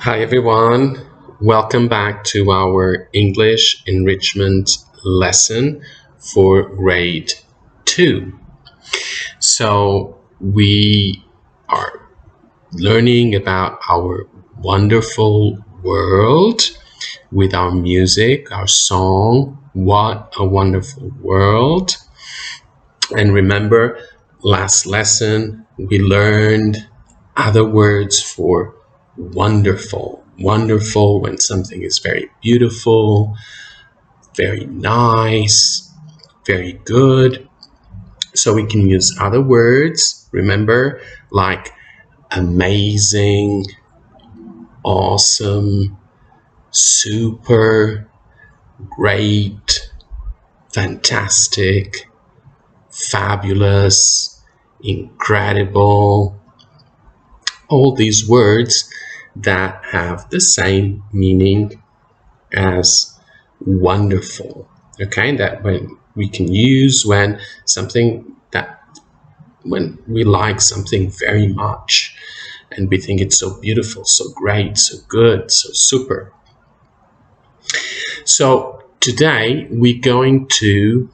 Hi everyone, welcome back to our English enrichment lesson for grade 2. So we are learning about our wonderful world with our music, our song, What a Wonderful World. And remember, last lesson we learned other words for wonderful when something is very beautiful, very nice, very good. So we can use other words, remember, like amazing, awesome, super, great, fantastic, fabulous, incredible. All these words that have the same meaning as wonderful, okay, that when we can use when we like something very much and we think it's so beautiful, so great, so good, so super. So today we're going to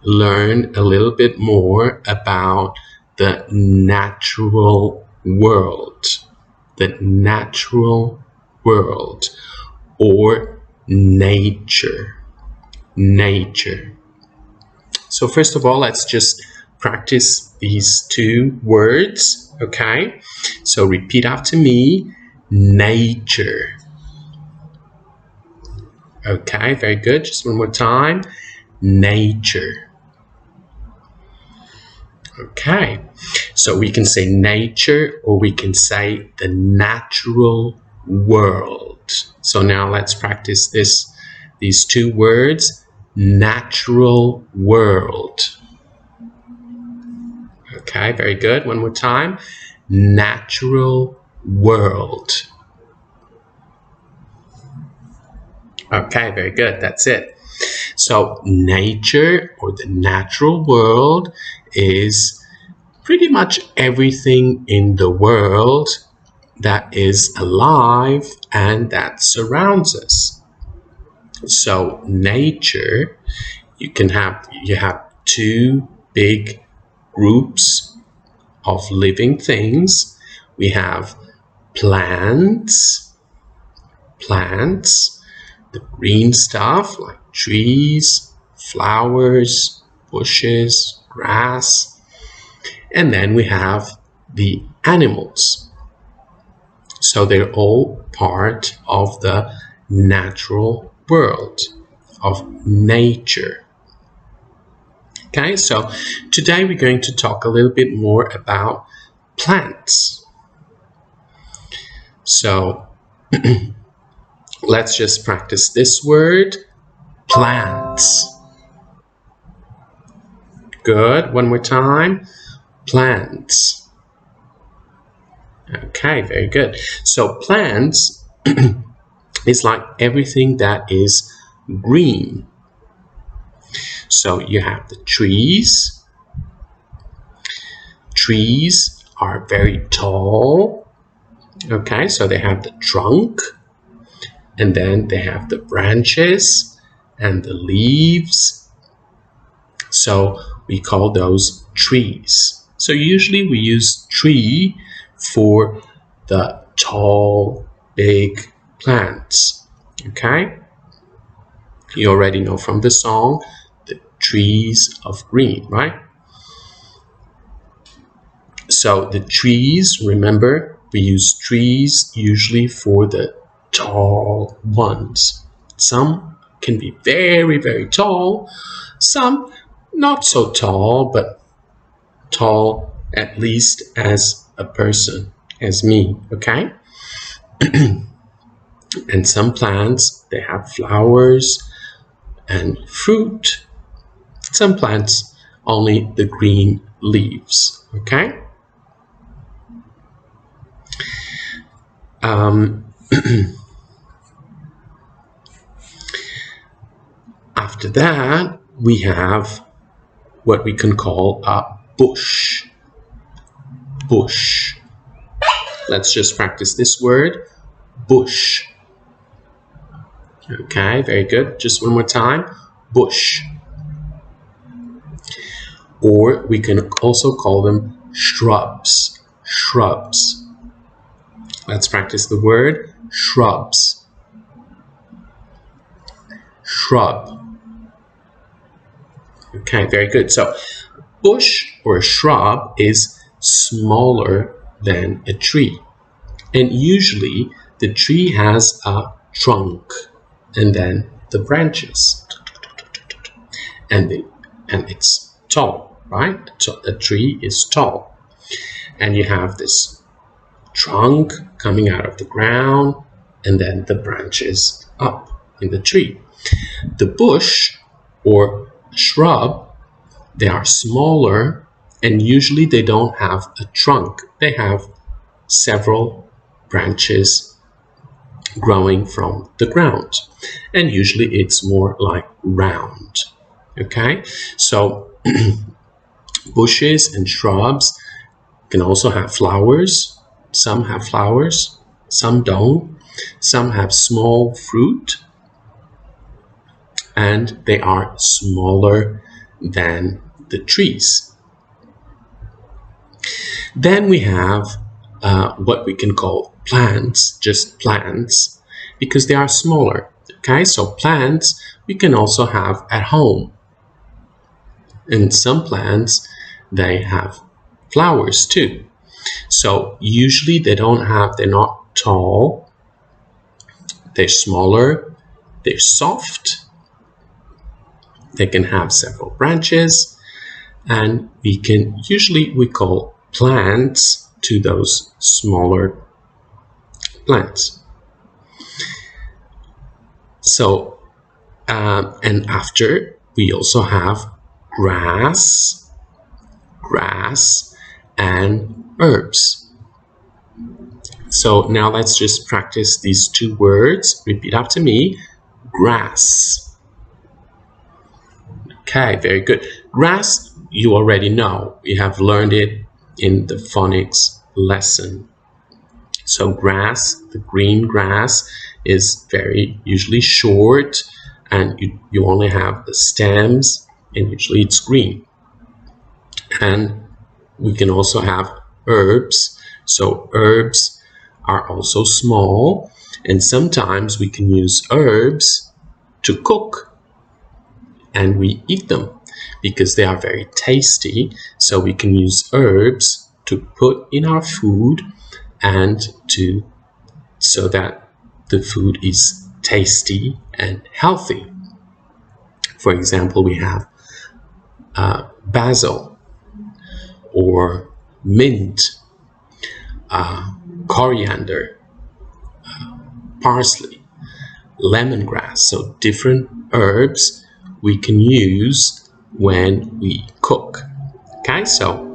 learn a little bit more about the natural world, or nature. So first of all, let's just practice these two words, okay? So repeat after me, nature. Okay, very good. Just one more time, nature. Okay, so we can say nature or we can say the natural world. So now let's practice these two words, natural world. Okay, very good. One more time, natural world. Okay, very good. That's it. So nature or the natural world is pretty much everything in the world that is alive and that surrounds us. So nature, you have two big groups of living things. We have plants, the green stuff like trees, flowers, bushes, grass. And then we have the animals. So they're all part of the natural world, of nature. Okay, so today we're going to talk a little bit more about plants. So let's just practice this word, plants. Good, one more time, plants. Okay, very good. So plants is like everything that is green. So you have the trees. Trees are very tall. Okay, so they have the trunk, and then they have the branches and the leaves. So we call those trees. So usually we use tree for the tall, big plants. Okay? You already know from the song, the trees of green, right? So the trees, remember, we use trees usually for the tall ones. Some can be very, very tall. Some not so tall, but tall at least as a person, as me, okay? And some plants, they have flowers and fruit. Some plants only the green leaves, okay? After that, we have what we can call a bush. Let's just practice this word, bush. Okay, very good. Just one more time, bush. Or we can also call them shrubs. Shrubs. Let's practice the word, shrubs. Shrub. Okay, very good. So, bush or shrub is smaller than a tree. And usually, the tree has a trunk and then the branches. And it's tall, right? So a tree is tall. And you have this trunk coming out of the ground and then the branches up in the tree. The bush or shrub, they are smaller and usually they don't have a trunk. They have several branches growing from the ground. And usually it's more like round. Okay, so bushes and shrubs can also have flowers. Some have flowers, some don't. Some have small fruit, and they are smaller than the trees. Then we have what we can call plants, just plants, because they are smaller. Okay, so plants we can also have at home. And some plants, they have flowers too. So usually they're not tall. They're smaller. They're soft. They can have several branches. And we call plants to those smaller plants. So, and after we also have grass, and herbs. So now let's just practice these two words. Repeat after me. Grass. Okay, very good. Grass, you already know. We have learned it in the phonics lesson. So grass, the green grass, is very usually short and you only have the stems and usually it's green. And we can also have herbs. So herbs are also small and sometimes we can use herbs to cook and we eat them because they are very tasty. So we can use herbs to put in our food and so that the food is tasty and healthy. For example, we have basil or mint, coriander, parsley, lemongrass. So different herbs we can use when we cook. Okay, so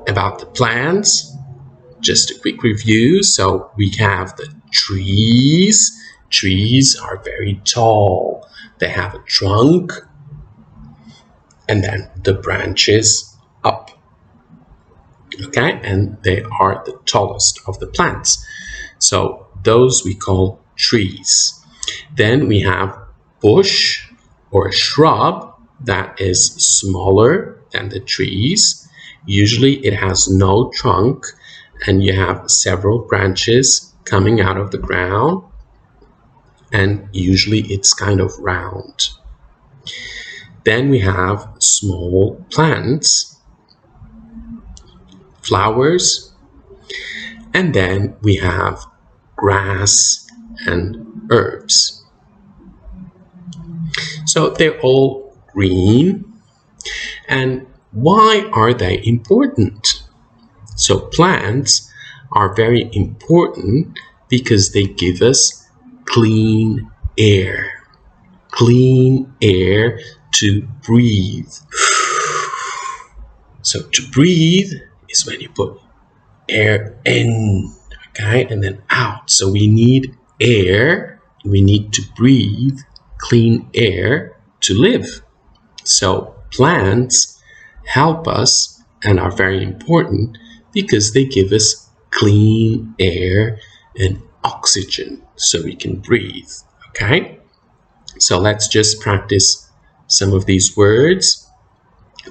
about the plants, just a quick review. So we have the trees. Trees are very tall. They have a trunk and then the branches up. Okay, and they are the tallest of the plants. So those we call trees. Then we have bush or shrub that is smaller than the trees. Usually it has no trunk and you have several branches coming out of the ground and usually it's kind of round. Then we have small plants, flowers, and then we have grass and herbs. So they're all green. And why are they important? So plants are very important because they give us clean air to breathe. So to breathe is when you put air in, okay, and then out. So we need air, we need to breathe clean air to live. So plants help us and are very important because they give us clean air and oxygen so we can breathe. Okay? So let's just practice some of these words.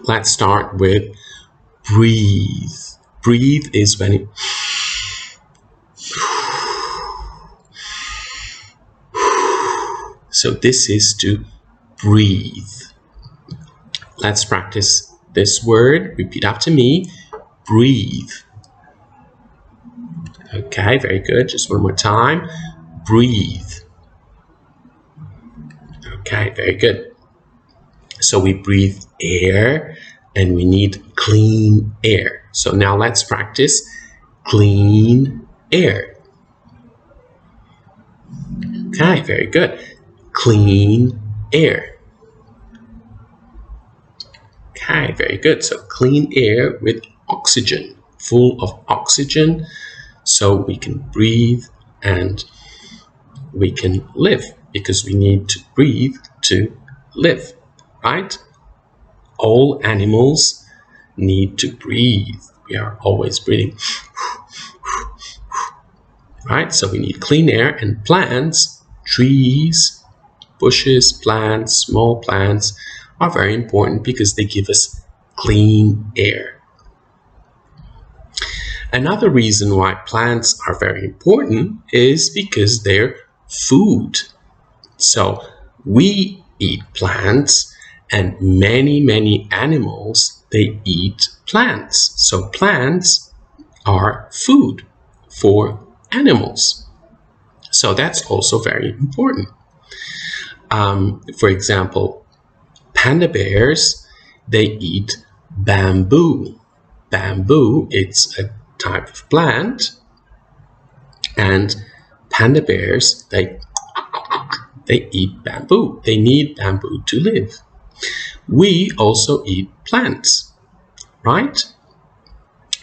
Let's start with breathe. Breathe is when it so this is to breathe. Let's practice this word. Repeat after me. Breathe. Okay, very good. Just one more time. Breathe. Okay, very good. So we breathe air and we need clean air. So now let's practice clean air. Okay, very good. Clean air. Okay, very good. So clean air with oxygen, full of oxygen, so we can breathe and we can live, because we need to breathe to live, right? All animals need to breathe. We are always breathing, right? So we need clean air, and plants, trees, bushes, plants, small plants are very important because they give us clean air. Another reason why plants are very important is because they're food. So we eat plants, and many animals, they eat plants. So plants are food for animals. So that's also very important. For example, panda bears, they eat bamboo. Bamboo, it's a type of plant, and panda bears, they eat bamboo. They need bamboo to live. We also eat plants, right?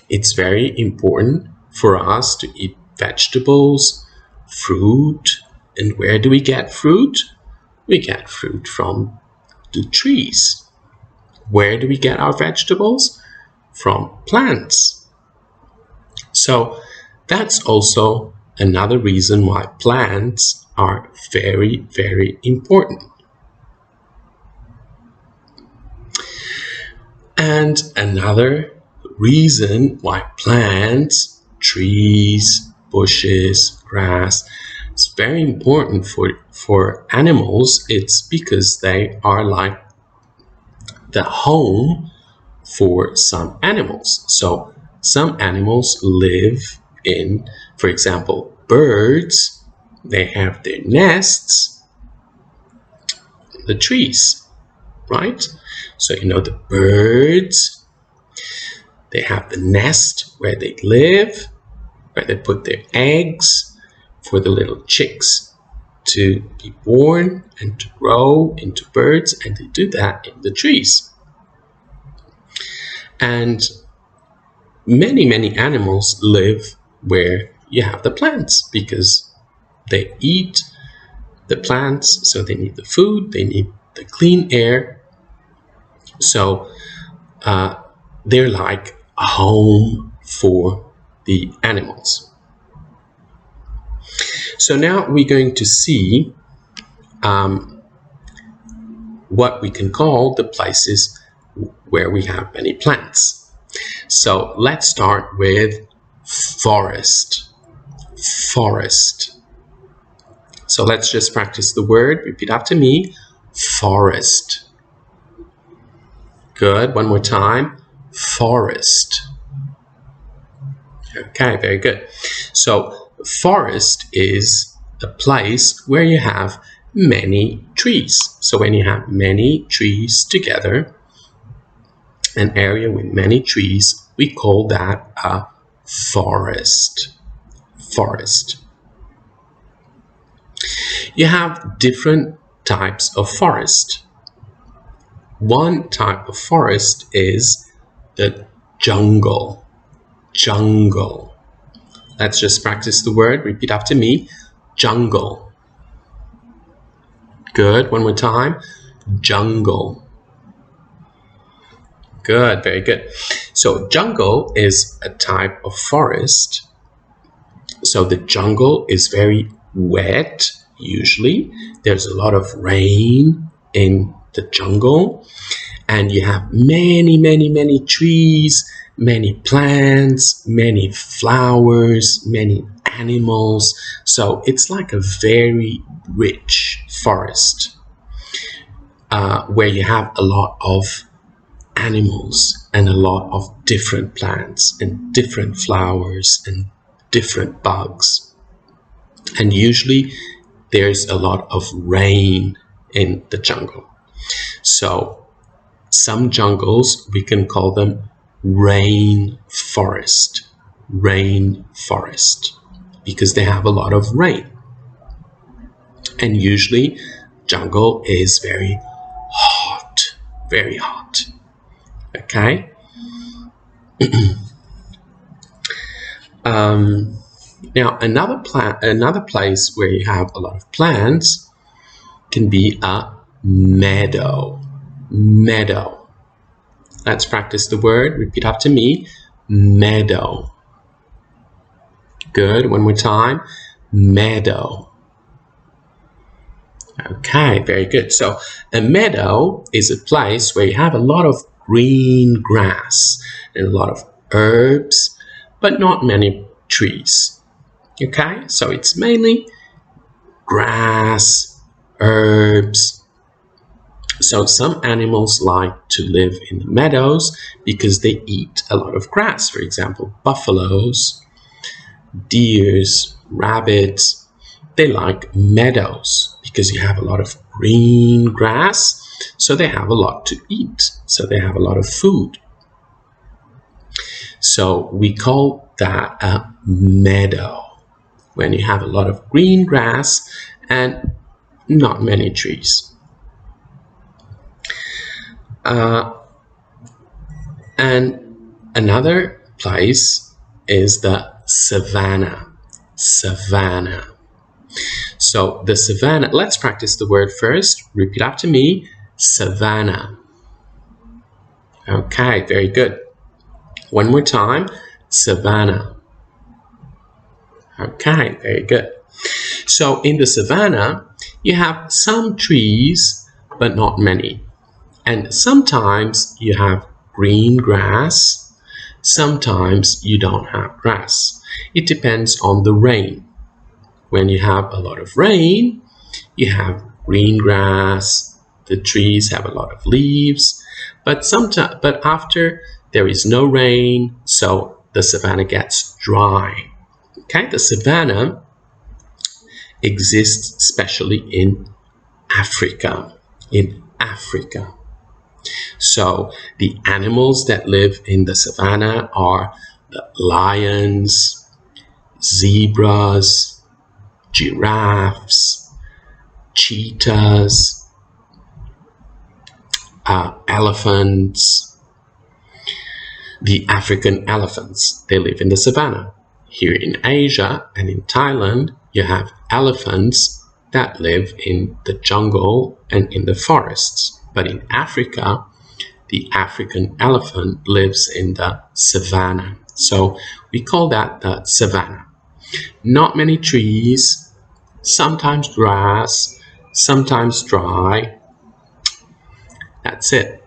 It's very important for us to eat vegetables, fruit. And where do we get fruit? We get fruit from the trees. Where do we get our vegetables? From plants. So that's also another reason why plants are very important. And another reason why plants, trees, bushes, grass, it's very important for animals. It's because they are like the home for some animals. So some animals live in, for example, birds, they have their nests in the trees, right? So you know the birds, they have the nest where they live, where they put their eggs for the little chicks to be born and to grow into birds, and they do that in the trees. And many animals live where you have the plants, because they eat the plants, so they need the food, they need the clean air. So they're like a home for the animals. So now we're going to see what we can call the places where we have many plants. So let's start with forest. Forest. So let's just practice the word. Repeat after me. Forest. Good. One more time. Forest. Okay, very good. So forest is a place where you have many trees. So when you have many trees together, an area with many trees, we call that a forest. Forest. You have different types of forest. One type of forest is the jungle. Jungle. Let's just practice the word. Repeat after me. Jungle. Good. One more time. Jungle. Good, very good. So jungle is a type of forest. So the jungle is very wet usually. There's a lot of rain in the jungle, and you have many trees, many plants, many flowers, many animals. So it's like a very rich forest where you have a lot of animals and a lot of different plants and different flowers and different bugs. And usually there's a lot of rain in the jungle. So some jungles, we can call them rainforest, because they have a lot of rain. And usually jungle is very hot. Okay. Now another place where you have a lot of plants can be a meadow. Let's practice the word. Repeat after me. Meadow. Good. One more time. Meadow. Okay, very good. So a meadow is a place where you have a lot of green grass and a lot of herbs, but not many trees. Okay, so it's mainly grass, herbs. So some animals like to live in the meadows because they eat a lot of grass. For example, buffaloes, deers, rabbits, they like meadows because you have a lot of green grass, so they have a lot to eat, so they have a lot of food. So we call that a meadow, when you have a lot of green grass and not many trees. And another place is the savannah. So the savannah, let's practice the word first. Repeat after me. Savannah. Okay, very good. One more time. Savannah. Okay, very good. So in the savannah, you have some trees, but not many. And sometimes you have green grass. Sometimes you don't have grass. It depends on the rain. When you have a lot of rain, you have green grass, the trees have a lot of leaves, but after there is no rain, so the savannah gets dry. Okay, the savannah exists especially in Africa. So the animals that live in the savannah are the lions, zebras, giraffes, cheetahs, elephants. The African elephants, they live in the savannah. Here in Asia and in Thailand, you have elephants that live in the jungle and in the forests. But in Africa, the African elephant lives in the savannah. So we call that the savannah. Not many trees, sometimes grass, sometimes dry. That's it.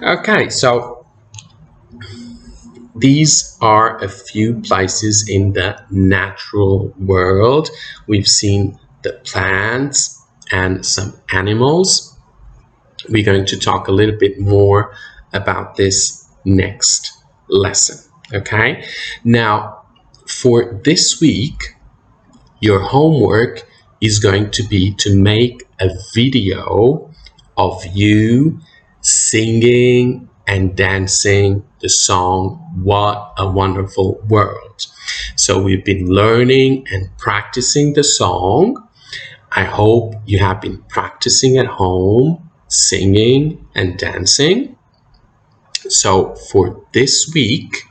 Okay, so these are a few places in the natural world. We've seen the plants and some animals. We're going to talk a little bit more about this next lesson. Okay, now for this week, your homework is going to be to make a video of you singing and dancing the song What a Wonderful World. So we've been learning and practicing the song. I hope you have been practicing at home, singing and dancing. So for this week,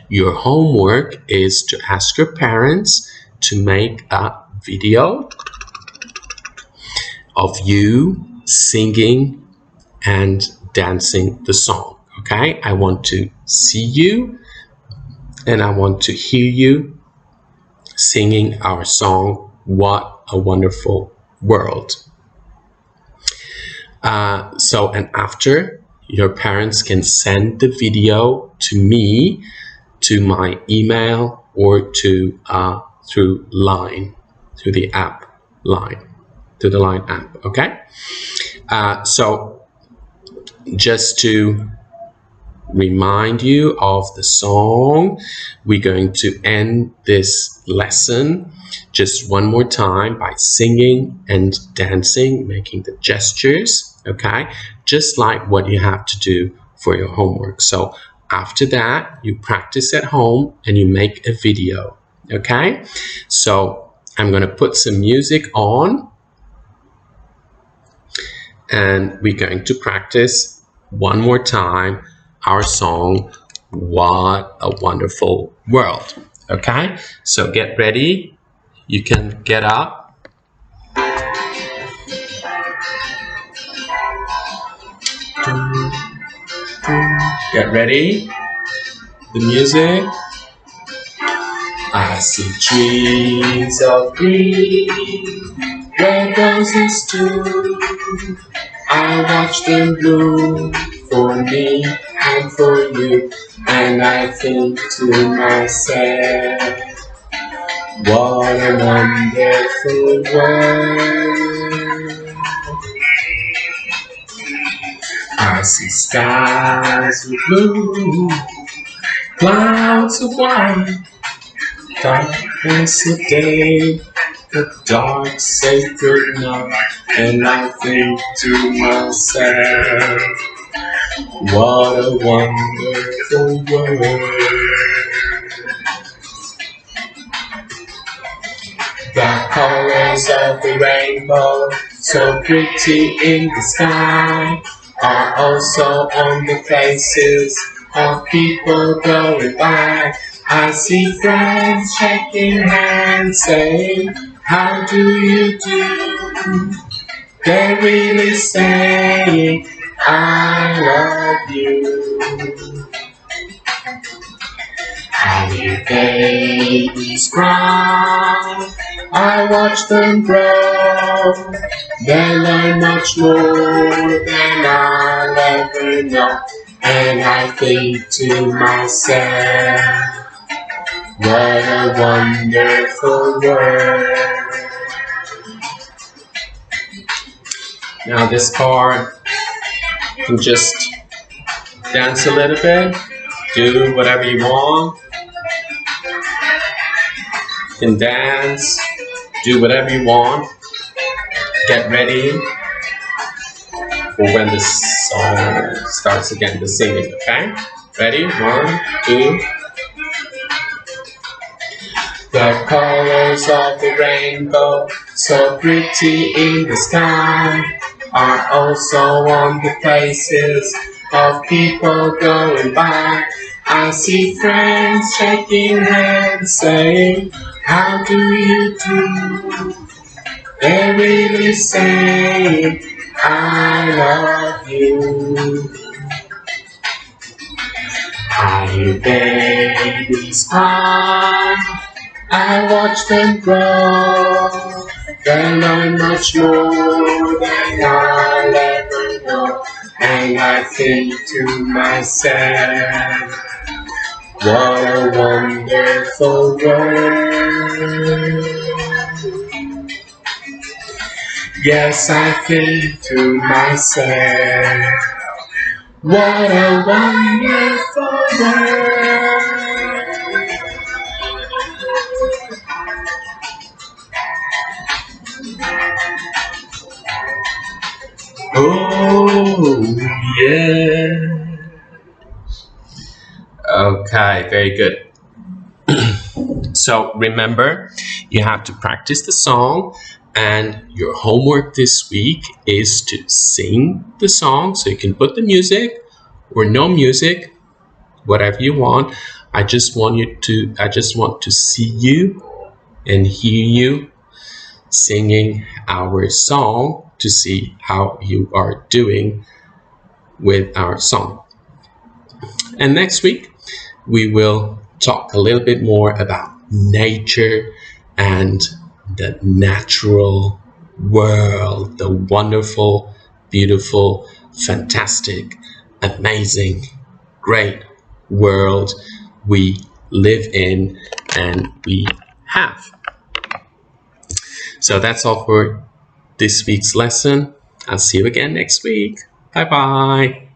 your homework is to ask your parents to make a video of you singing and dancing the song. Okay, I want to see you and I want to hear you singing our song, What a Wonderful World. And after, your parents can send the video to me, to my email, or to through Line, through the app Line, through the Line app. Okay. So just to remind you of the song, we're going to end this lesson just one more time by singing and dancing, making the gestures, okay? Just like what you have to do for your homework. So after that, you practice at home and you make a video, okay? So I'm going to put some music on and we're going to practice one more time our song, What a Wonderful World. Okay, so get ready. You can get up. Get ready. The music. I see trees of green, red roses too. I watch them bloom for me and for you, and I think to myself, what a wonderful world. I see skies of blue, clouds of white, darkness of day, the dark sacred night, and I think to myself, what a wonderful world. The colors of the rainbow, so pretty in the sky, are also on the faces of people going by. I see friends shaking hands saying, how do you do? They're really saying, I love you. I hear babies cry, I watch them grow. They learn much more than I'll ever know. And I think to myself, what a wonderful world. Now this part, you can just dance a little bit, do whatever you want. You can dance, do whatever you want. Get ready for when the song starts again, the singing, okay? Ready? 1, 2. The colors of the rainbow, so pretty in the sky, are also on the faces of people going by. I see friends shaking hands saying, how do you do? They're really saying, I love you. I hear babies cry, I watch them grow. They learn much more than I'll ever know. And I think to myself, what a wonderful world. Yes, I think to myself, what a wonderful world. Oh, yeah. Okay, very good. So remember, you have to practice the song, and your homework this week is to sing the song. So you can put the music or no music, whatever you want. I just want to see you and hear you singing our song to see how you are doing with our song. And next week, we will talk a little bit more about nature and the natural world, the wonderful, beautiful, fantastic, amazing, great world we live in and we have. So that's all for this week's lesson. I'll see you again next week. Bye bye.